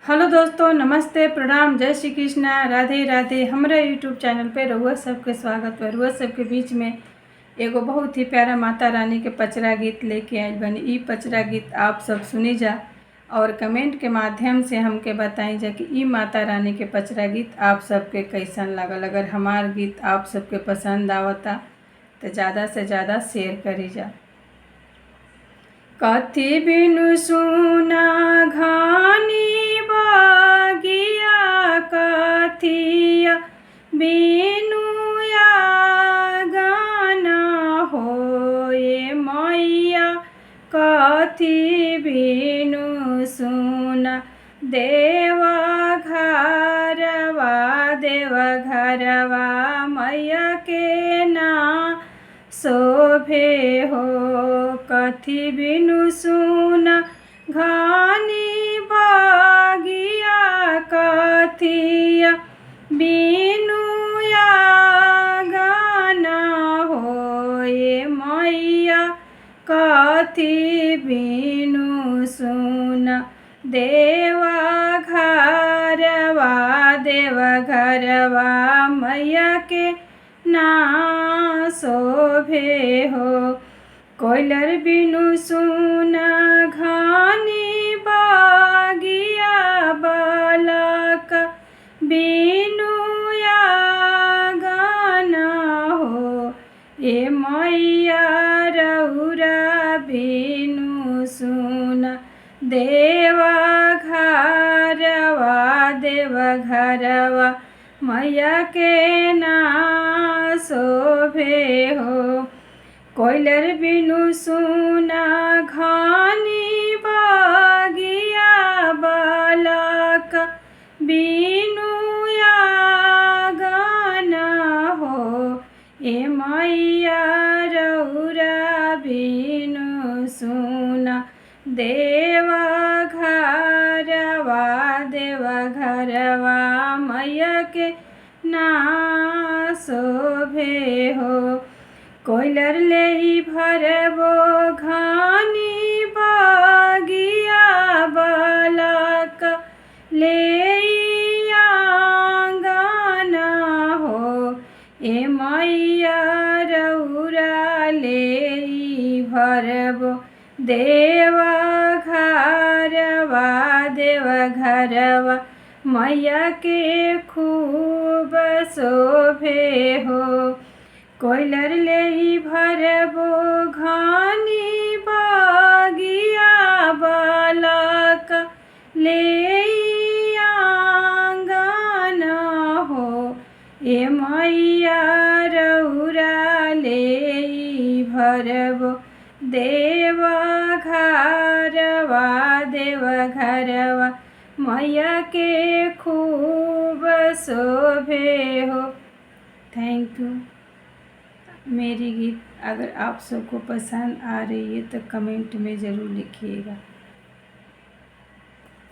Hello दोस्तों, नमस्ते, प्रणाम, जय श्री कृष्णा, राधे राधे। हमारे यूट्यूब चैनल पे रहुआ सबके स्वागत है। रहुआ सबके बीच में एगो बहुत ही प्यारा माता रानी के पचरा गीत लेके आयल बनी। ई पचरा गीत आप सब सुनी जा और कमेंट के माध्यम से हमके बताई जा कि ई माता रानी के पचरा गीत आप सबके कैसन लगल। अगर हमार गीत आप सबके पसंद आवता तो ज़्यादा से ज़्यादा शेयर करी जा। कथी बिनु सुना घानी बागिया, कथिया बिनु या गाना होए मैया, कथी बिनु सुना देवा घरवा मैया के ना शोभे हो। कथी बिनु सुना घानी बागिया, कथिया बिनु या गाना होए मैया, कथी बिनु सुना देवा घरवा मैया के ना शोभे हो। कोयलर बिनु सुना घानी बागिया, बालक बिनु या गाना हो ए मैया, रउरा बिनु सुना देवा घरवा मैया के ना शोभे हो। कोयलर बिनु सुना घानी बागिया, बालक बिनु या गाना हो ए मैया, रउरा बिनु सुना देवा घरवा मैया के ना शोभे हो। कोयलर ले भरबो घानी बागिया, बालक ले गाना हो ए मैया, रउरा ले भरबो देवा घरवा मैया के खूब शोभे हो। कोयलर ले भरबो घानी बागिया, बालक ले गाना हो ए मैया, रउरा ले भरबो देवा घरवा मैया के खूब शोभे हो। Thank you. मेरी गीत अगर आप सबको पसंद आ रही है तो कमेंट में ज़रूर लिखिएगा।